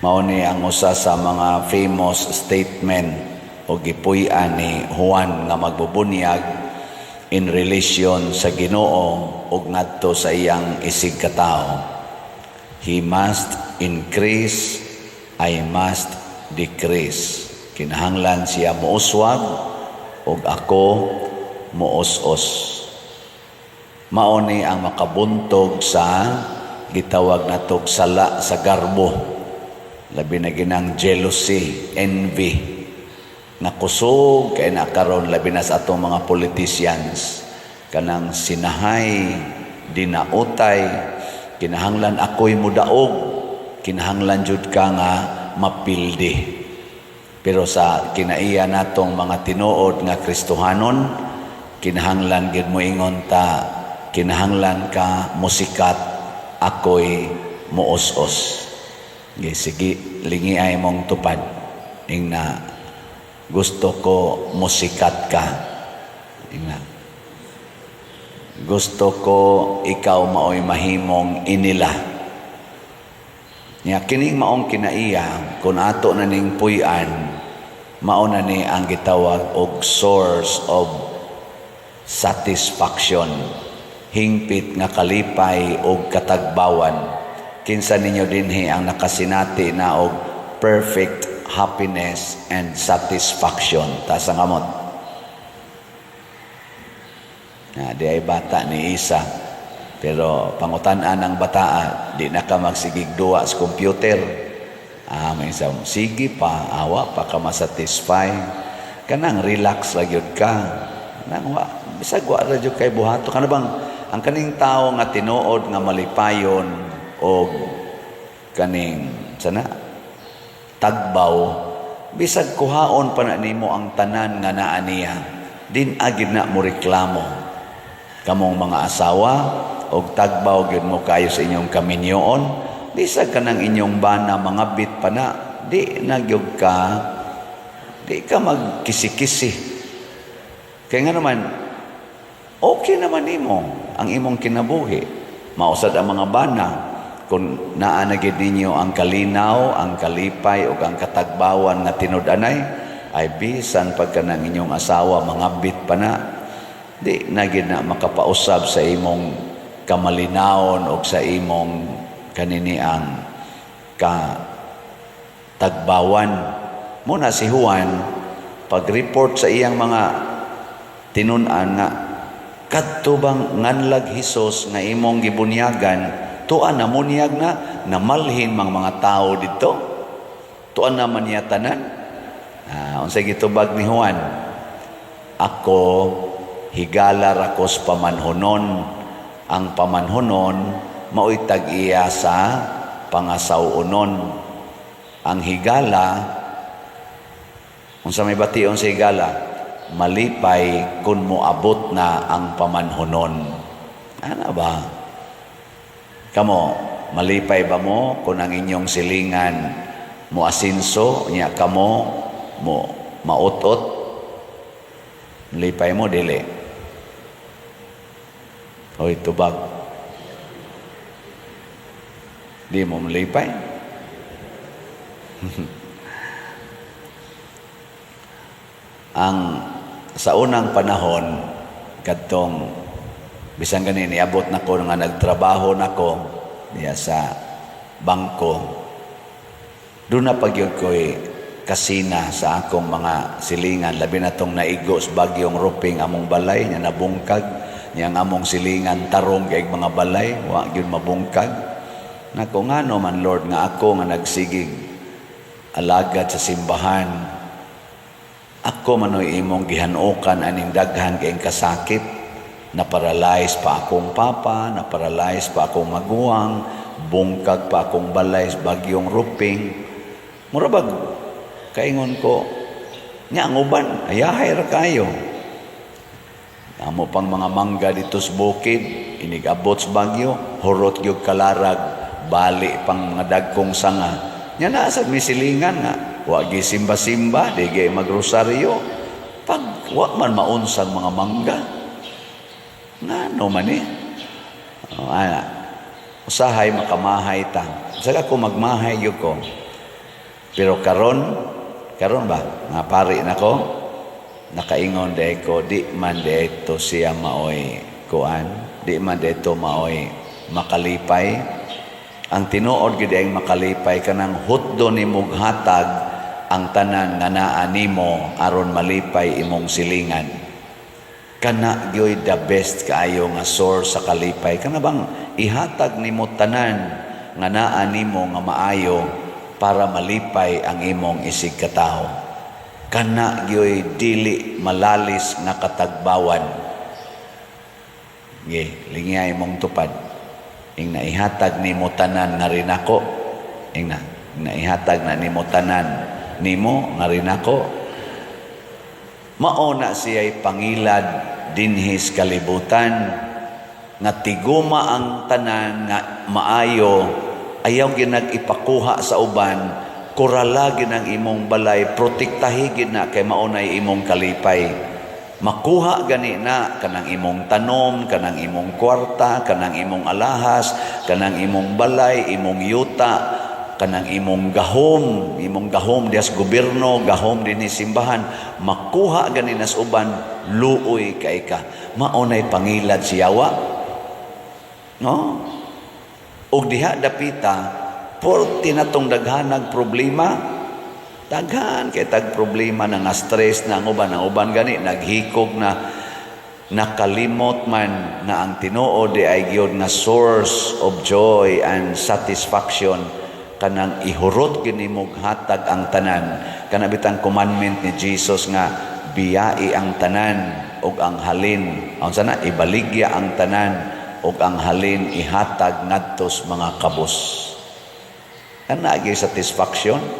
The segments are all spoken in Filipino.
Mao ni ang usa sa mga famous statement o gipuy-an ni Juan nga magbubunyag in relation sa Ginoo ug ngadto sa iyang isig katao. He must increase, I must decrease. Kinahanglan siya muuswag ug ako muos-os. Mao ni ang makabuntog sa gitawag natog sala sa garbo. Labi na ginang jealousy, envy, na kusog kay nakaroon labi na sa atong mga politicians. Kanang sinahay, dinautay, kinahanglan ako'y mudaog, kinahanglan jud ka nga mapildi. Pero sa kinaiya natong mga tinuod nga Kristohanon, kinahanglan gid mo ingon ta, kinahanglan ka musikat, ako'y muos-os. Sige, lingi ay mong tupad. Ingna, gusto ko musikat ka. Ingna, gusto ko ikaw mao'y mahimong inila. Nya kining maong kinaiya, kung ato na ning puy-an, mao na ni ang gitawag og source of satisfaction, hingpit nga kalipay og katagbawan. Kinsa ninyo dinhi ang nakasinati na og perfect happiness and satisfaction. Taas ang amot. Di ay bata ni Isa. Pero pangutan-an ng bataa, di na ka magsigig duwa sa computer. May isang, sige pa, awa pa ka masatisfy. Kanang relax ra gyud ka. Nang bisag wa ra gyud kay buhato. Kana bang ang kaning tao nga tinuod nga malipayon o kaning sana tagbaw, bisag kuhaon pa na nimo ang tanan nga naa niya, din agid na mo reklamo. Kamong mga asawa og tagbaw gyud mo kayo sa inyong kaminyoon, bisag kanang inyong bana mangabit pa na, di nagyog ka, di ka magkisi-kisi. Kaya nga naman, okay naman nimo ang imong kinabuhi. Mausad ang mga bana, kung naanagid ninyo ang kalinaw, ang kalipay, o ang katagbawan nga tinud-anay, ay bisan pagka ng inyong asawa, mangabit pa na, di nagid na makapausab sa imong kamalinawon o sa imong kaniniang katagbawan. Muna si Juan, pag-report sa iyang mga tinunan nga, kadto bang nganlag Hesus nga imong gibunyagan, tuan na munyag na namalhin mga tao dito. Tuan naman niya tanan. Unsay gitubag ni Juan? Ako higala rakos pamanhonon. Ang pamanhonon mao'y tag-iya sa pangasawunon. Ang higala, unsa may bation sa higala? Malipay kun moabot na ang pamanhonon. Ano ba? Kamo, malipay ba mo kung ang inyong silingan mo asinso, niya kamo mo mautot? Malipay mo, dili. Hoy, tubag. Di mo malipay? Sa unang panahon, kadtong bisan ganin, iabot na ko nga nagtrabaho na ko diya sa bangko. Doon na pagyod ko'y kasina sa akong mga silingan. Labi na tong naigo sa bagyong ruping among balay, niya nabungkag. Niyang among silingan tarong kay mga balay, wa gyud mabungkag. Nako ngano man Lord nga ako nga nagsigig alagad sa simbahan. Ako manoy imong gihanukan aning daghan kay kasakit. Na-paralyze pa akong papa, na-paralyze pa akong maguwang, bungkag pa akong balay sa bagyong ruping. Murabag, kaingon ko, nya ang uban, ayahay ra kayo. Amo pang mga mangga dito sa bukid, inigabot sa bagyo, hurot yung kalarag, bali pang mga dagkong sanga. Nya naasad may silingan nga, wagi simba-simba, digay magrosaryo. Pag wag man maunsang mga mangga, nga no man eh. Usahay makamahay ta. Saka ko magmahay yun ko. Pero karon ba nga pari nako, nakaingon day ko di man dito siya maoy kuan, di man dito maoy makalipay. Ang tinuod gid ay makalipay kanang hutdo nimong hatag ang tanan nga naa nimo aron malipay imong silingan. Kana gyoy the best kaayo nga source sa kalipay. Kana bang ihatag nimo tanan nga naa nimo nga maayo para malipay ang imong isig katawo. Kana gyoy dili malalis nga katagbawan. Lingay imong tupad. Ing naihatag nimo tanan nga rin ako. Ing naihatag na nimo tanan nimo nga rin ako. Mauna siya'y pangilad dinhis kalibutan nga tiguma ang tanan nga maayo, ayaw ginag ipakuha sa uban, kurala ginang imong balay, protektahi gina kay maunay imong kalipay. Makuha gani na kanang imong tanom, kanang imong kwarta, kanang imong alahas, kanang imong balay, imong yuta, kanang imong gahom dias gobyerno, gahom din simbahan, makuha gani nas uban, luoy kay ka. Maunay pangilad siyawa. No? Og diha dapita, por tinatong daghanag problema, daghan kay tag problema na nga stress na ang uban gani naghikog na nakalimot man na ang Tinuod di ay gyud nga source of joy and satisfaction kanang ihurot ginimog hatag ang tanan. Kana bitang commandment ni Jesus nga biyai ang tanan ug ang halin, unsa na ibaligya ang tanan ug ang halin ihatag ngadtos mga kabus. Kana gyud satisfaction.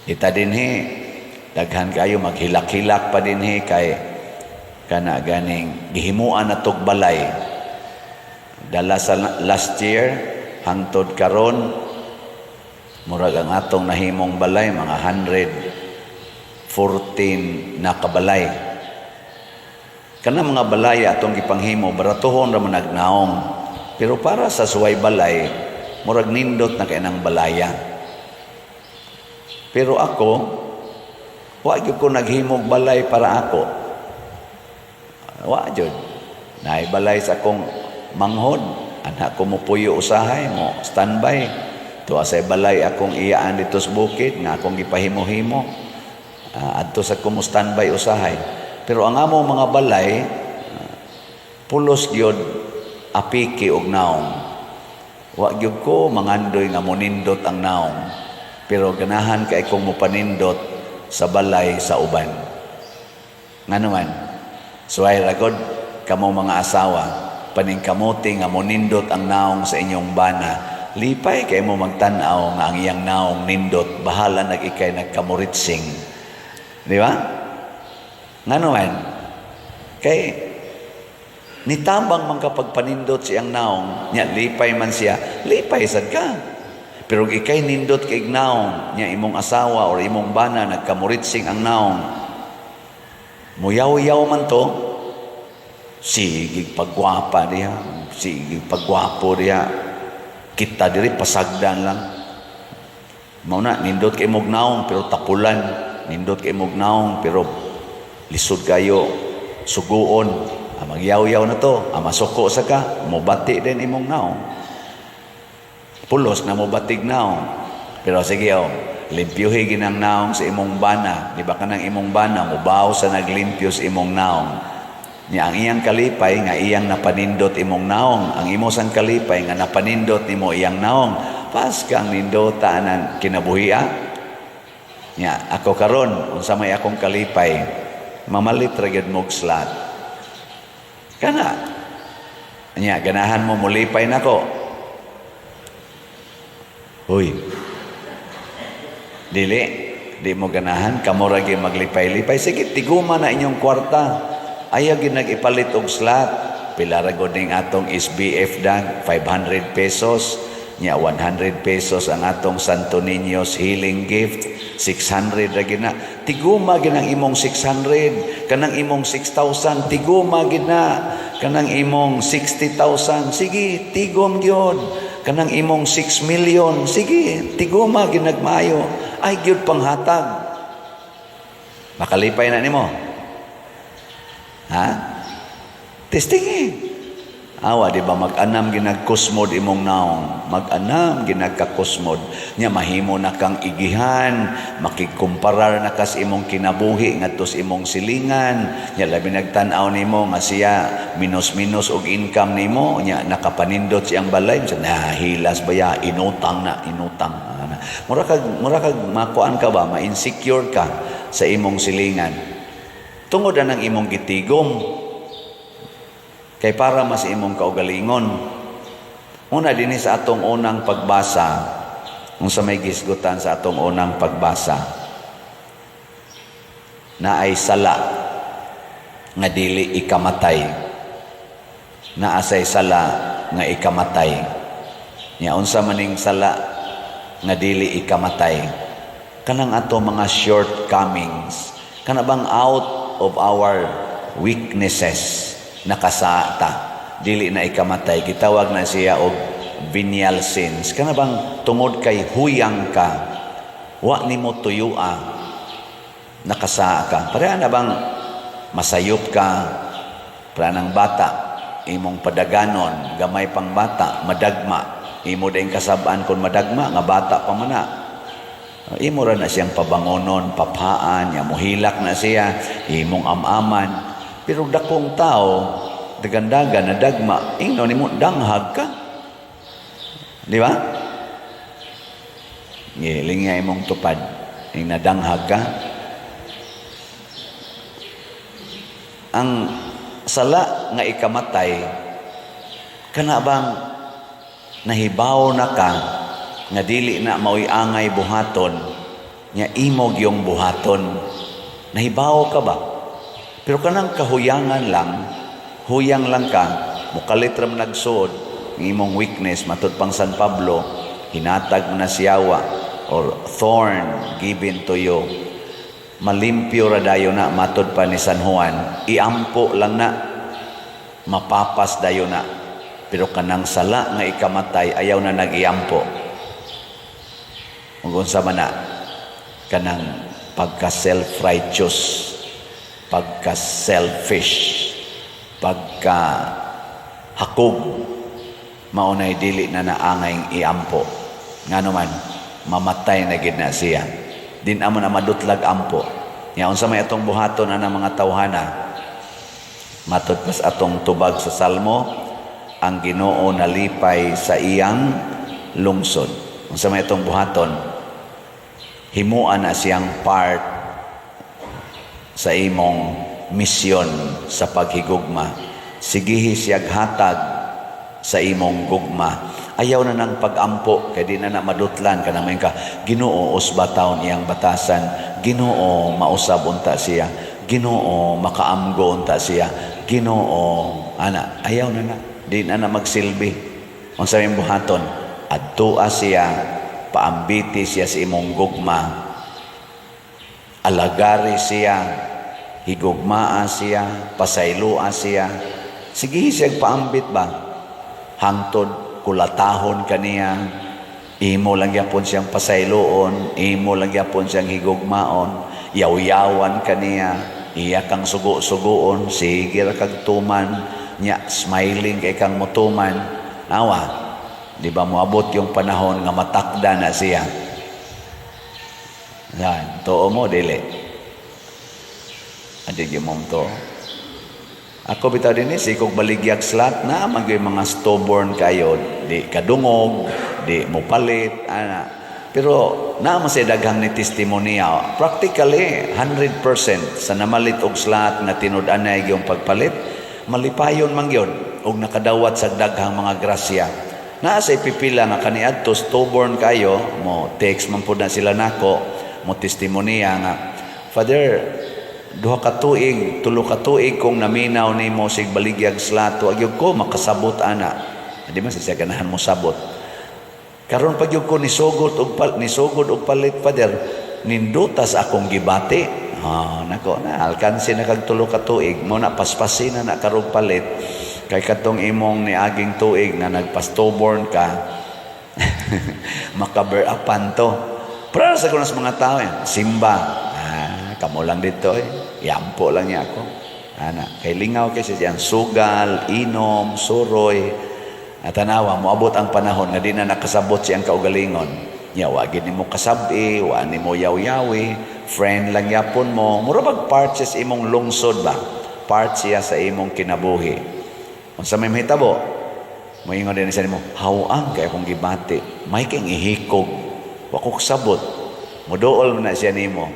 Ita dinhi daghan kayo maghilak-hilak pa dinhi kay kana ganing gihimuan natog balay. Dala sa last year hangtod karon murag ang atong nahimong balay mga 114 na kabalay. Kana mga balay atong gipanghimo baratuhon ra man nagnaong. Pero para sa suway balay murag nindot na kay nang balaya. Pero ako, wa gyud ko naghimog balay para ako. Wa gyud. Naay balay sa akong manghod, anak ko mo puyo usahay mo, standby. Tuwa sa balay akong iyaan dito sa bukid nga akong gipahimo-himo. Adto sa akong standby usahay. Pero ang amo mga balay, pulos gyud apiki og naong. Wa gyud ko mangandoy nga monindot ang naong. Pero ganahan kay kung mupanindot sa balay sa uban. Nga naman, suway ragod, kamo mga asawa, paningkamuti nga monindot ang naong sa inyong bana, lipay kay mo magtanaw nga ang iyang naong nindot, bahala nag-ikay nagkamuritsing. Di ba? Nga naman, kay nitambang man kapag panindot siyang naong, niya, lipay man siya, lipay sad ka. Pero ikay nindot kay naong niya imong asawa or imong bana nagkamuritsing ang naong. Muyaw-yaw man to, sige pagwapa diha, sige pagwapo diha, kita diri pasagdan lang. Mauna nindot kay imong naong pero tapulan, nindot kay imong naong pero lisod kayo, suguon. Magyaw-yaw na to, masuko sa ka, mubati din imong naong. Pulos na mo batig naong. Pero sige limpyuhi ginang naong sa imong bana. Di ba ka ng imong bana, mubaw sa naglimpyo sa imong naong. Niya ang iyang kalipay nga iyang napanindot imong naong. Ang imo sang kalipay nga napanindot nimo iyang naong. Pas kang nindota ng kinabuhia. Niya ako karon unsa may akong kalipay, mamalit ra gyud mog slat. Kana. Niya ganahan mo mulipay nako. Hoy, di mo ganahan, kamuragi maglipay-lipay. Sige, tiguma na inyong kwarta. Ayaw ginag-ipalit og slot. Pilaragod ning atong SBF dag, 500 pesos. Nya 100 pesos ang atong Santo Niño's healing gift. 600 ra gina. Tiguma ginang imong 600. Kanang imong 6,000. Tiguma gina. Kanang imong 60,000. Sige, tigom gyud. Kanang imong 6 million, sige, tiguma ginagmayo. ay gyud panghatag. Makalipay na nimo. Ha? Testing eh. Awa, di ba, mag-anam ginagkusmod imong naong. Mag-anam ginagkakusmod. Nya, mahimo na kang igihan, makikumparar na kas imong kinabuhi, ngatos imong silingan. Nya, labi nagtanaw nimo, nga siya, minus-minus og income nimo. Nya, nakapanindot siyang balay. Nahilas ba ya? Inutang na, inutang. Mura kag makuan ka ba? Ma-insecure ka sa imong silingan. Tungod na ng imong gitigom. Kay para mas imong kaugalingon. Una din sa atong unang pagbasa, kung sa may gisgutan sa atong unang pagbasa, na ay sala nga dili ikamatay. Na asay sala nga ikamatay. Nya unsa maning sala nga dili ikamatay? Kanang ato mga shortcomings, kana bang out of our weaknesses nakasata, dili na ikamatay. Gitawag na siya og venial sins. Kana bang tungod kay huyang ka, wa nimo tuyua, nakasa ka. Pareha na bang masayop ka, para ng bata, imong padaganon, gamay pang bata, madagma, imo din kasabaan kung madagma, nga bata pa man na. Imo ra na siyang pabangonon, papaan, nya muhilak na siya, imong amaman. Pero dakong tao, dagandagan na dagma, ingno nimo danghag ka. Di ba? Giling nga imong tupad, ing nadanghag ka. Ang sala nga ikamatay, kana bang nahibaw na ka, nga dili na mao'y angay buhaton, nya imog yung buhaton. Nahibaw ka ba? Pero kanang kahuyangan lang, huyang lang ka, mukalit ram nagsuod, ng imong weakness, matud pang San Pablo, hinatag na siyawa, or thorn given to you. Malimpyo ra dayo na, matud pa ni San Juan, iampo lang na, mapapas dayo na. Pero kanang sala nga ikamatay, ayaw na nag-iampo. Unsa man na, kanang pagka-self-righteous, pagka-selfish, pagka-hakog, maunay dili na naangay iampo. Nga naman, mamatay na gid na siya. Din amo na madutlag ampo. Nya unsa may atong buhaton ana mga tawhana? Matud pas atong tubag sa Salmo, ang Ginoo nalipay sa iyang lungsod. Unsa may atong buhaton? Himuan na siyang part sa imong misyon sa paghigugma. Sigihi siyag hatag sa imong gugma. Ayaw na ng pag-ampo, kaya di na madutlan ka naman ka, Ginoo usba taon iyang batasan, Ginoo mausab unta siya, Ginoo makaamgo unta siya, Ginoo, ana, ayaw na, di na magsilbi. Kung sa imong buhaton, adtua siya, paambiti siya sa imong gugma, alagari siya, higugmaa siya, pasayloa siya. Sige siya paambit ba? Hangtod, kulatahon kaniya, imo lang yapon siyang pasayloon, imo lang yapon siyang higugmaon, yaw-yawan kaniya, iya kang sugo-sugoon, sige ra kag tuman, nya smiling kay kang mutuman. Awa, di ba moabot yung panahon nga matakda na siya? Yan, too mo, dili. Adig yung mong to. Ako bitaw din sikog baligyak slat na magay mga stubborn kayo, di kadungog, di mo palit, ana. Pero naman sa daghang ni testimonya, practically 100% sa namalit og slat na tinud-anay yung pagpalit, malipayon man gyud og nakadawat sa daghang mga grasya. Naa sa ipipila nga kaniadto stubborn kayo, mo text man pud na sila nako, mo testimonya nga, Father, 2 ka tuig, 3 ka tuig kung naminaw nimo sig baligyag slato, agyog ko makasabot ana. Di man siya ganahan mo sabot. Karon pag yung ko nisugod og palit, Father, nindutas akong gibati. Nako na alkansi na kag 3 ka tuig, mo na paspasin na karong palit. Kay katong imong niaging tuig na nagpastoborn ka, makaber-upan to. Para sa kunas mga tao yan, simba. Kamo lang dito Yampo lang niya ako. Kay lingaw kasi diyan, sugal, inom, suroy. At tanawa, moabot ang panahon nga di na nakasabot siyang kaugalingon. Nya, wagin ni mo kasabi, wagin ni mo yaw-yawi, friend lang yapon mo. Murabag part siya sa imong lungsod ba? Part siya sa imong kinabuhi. Kung sa may mahitabo, moingon din siya mo, hawaan kay akong gibati. May kang ihikog. Wakok sabot. Mudool mo na siya nimo.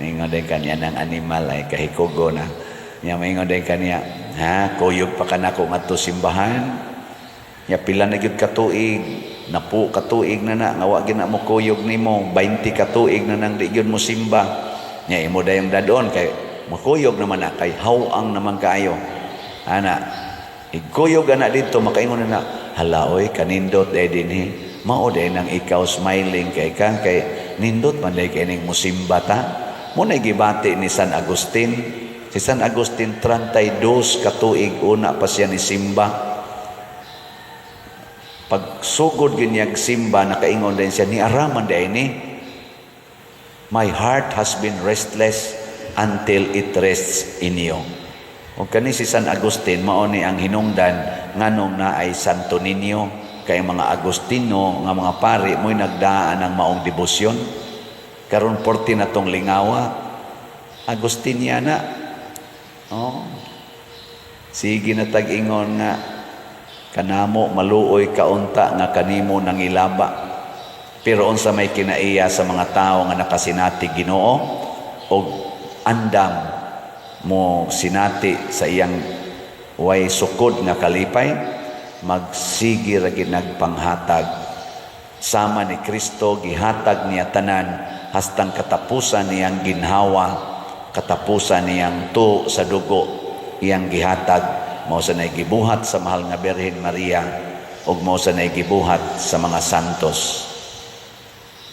Moingon din kanya ng animal ay kahikogo na. Nya moingon din kanya, kuyog pa ka na kung ato simbahan. Nya pila na gyud katuig, napu katuig na nga wa gyud na mo kuyog nimo, 20 katuig na nang di gyud mo simba. Nya imo dayong dadon kay makuyog naman na kay hawang naman kaayo. Igkuyog na dito makaingon na hala oy kanindot dinhi. Mao day nang ikaw smiling kay nindot man day kay ning musimba ta. Mo na gibati ni San Agustin. Si San Agustin 32 katuig una pa siya ni simba. Pagsugod ginyag simba, nakaingon din siya, ni araman day ni, my heart has been restless until it rests in you. O kani si San Agustin, maoni ang hinungdan, nganong na ay Santo Niño, kay mga Agustino, nga mga pari, mo'y nagdaan ng maong debosyon. Karon 40 na tong lingawa, Agustiniana. Sige na tag-ingon nga, kanamo maluoy kaunta nga kanimo nangilaba. Pero unsa may kinaiya sa mga tao nga nakasinati Ginoo og andam mo sinati sa iyang way sukod nga kalipay, magsigi ra gid nagpanghatag sama ni Kristo, gihatag niya tanan hastang katapusan niyang ginhawa, katapusan niyang tuo sa dugo iyang gihatag. Mao sa nay gibuhat sa mahal nga Birhen Maria ug mao sa nay gibuhat sa mga santos.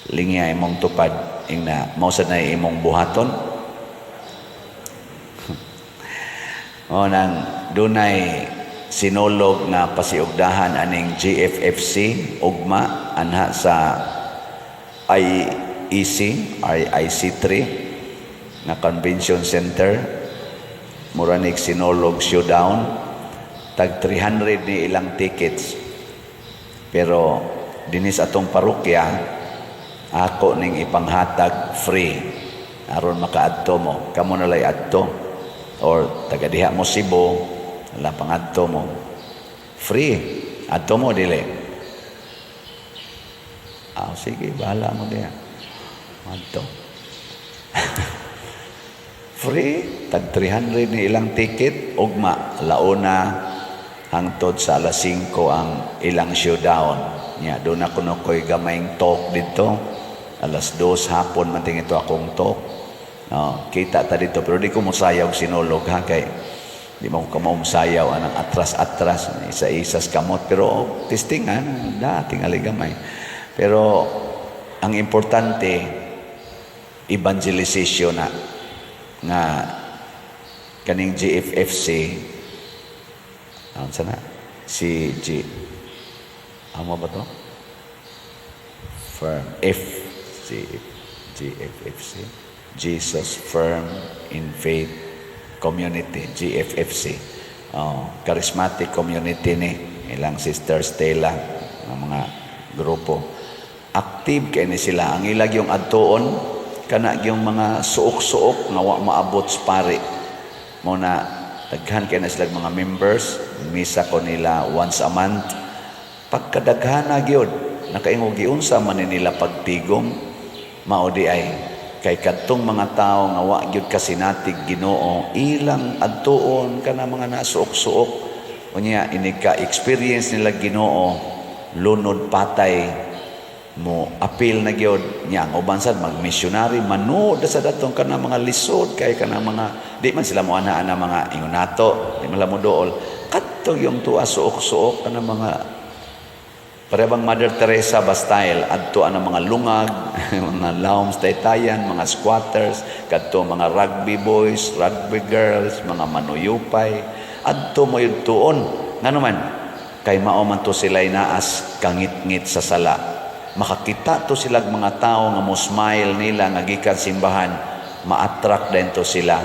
Lingya imong tupad ingna mao sa nay imong buhaton. O nang dunay sinulog na pasiugdahan aning GFFC ugma anha sa IEC RIC3 na Convention Center. Muranig sinulog showdown. Tag 300 ni ilang tickets. Pero dinis atong parokya, ako ning ipanghatag free. Aron makaadto mo. Kamo na lay adto. Or taga diha mo Cebu, wala pangadto mo. Free. Adto mo dili. Sige, bahala mo diha. Adto. Free. Tag 300 ni ilang ticket. Ugma, launa hangtod sa alas 5 ang ilang showdown. Doon ako na ko'y gamayng talk dito. Alas 2 hapon manting ito akong talk. Kita ta dito. Pero di ko musayaw sinulog ha. Kay di mo ko maumsayaw. Anang atras-atras. Isa-isas kamot. Pero testingan. Tingali gamay. Pero ang importante, evangelization na. Nga kaning GFFC sana si amo ba to? Firm GFFC Jesus Firm in Faith Community, GFFC. Charismatic community ni ilang Sister Stella ng mga grupo. Active kay ni sila. Ang ilag yung adtoon kana yung mga suok-suok nga wa maabot sa pari. Mo na daghan kay na sila mga members, misa ko nila once a month. Pagkadaghan na gyud, nakaingo giunsa man nila pagtigom, mao di ay kay kadtong mga tao nga wa gyud kasinatig Ginoo, ilang adtuon kana mga nasuok-suok. Unya inika experience nila Ginoo, lunod patay mo appeal na gyud niya ang uban sad mag-missionary manood sa datong kana mga lisod kay kana mga di man sila mo ana mga ingon nato di man mo dool kadto yung tuwa suok-suok kana mga parebang Mother Teresa ba style adto ana mga lungag mga lawms taytayan mga squatters kadto mga rugby boys rugby girls mga manuyupay adto mo yun tuon ngano man kay mao man to sila'y naas kangit-ngit sa sala. makakita to silang mga tao nga mo smile nila nga gikan simbahan, ma-attract din to sila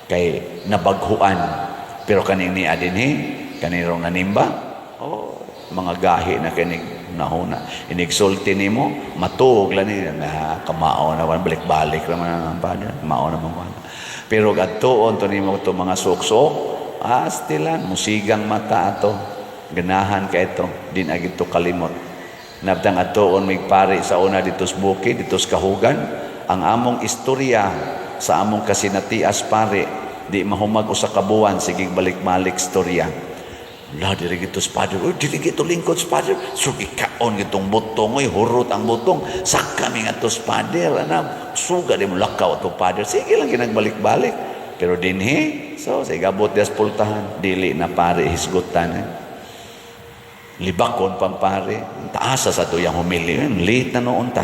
kay nabaghuan. Pero kaning ni adinhi, kanirong nanimba, mga gahi na kinig nahuna. Inigsulti nimo, matuog lang nila na kamao na balik-balik naman ang padre, kamao na mga. Pero adtoon to nimo to mga suksok, stilan musigang mata ato. Ganahan ka ito, din agit to kalimot. Nabtang adtoon mig pari sa una dito sa bukid, dito sa kahugan, ang among istorya sa among kasinatias pare, di mahumag usa ka buwan sige balik-balik storya. La diri gito Father, diri gito lingkod Father. So ikaon gitong butong, hurot ang butong. Sak kami nga to Father, ana suga di mo lakaw to Father. Sige lang ginagbalik-balik. Pero dinhi, so sa igabot des pultahan, dili na pare hisgutan. Libakon pang pare. Taasa sa tuyang humili, late na noon ta.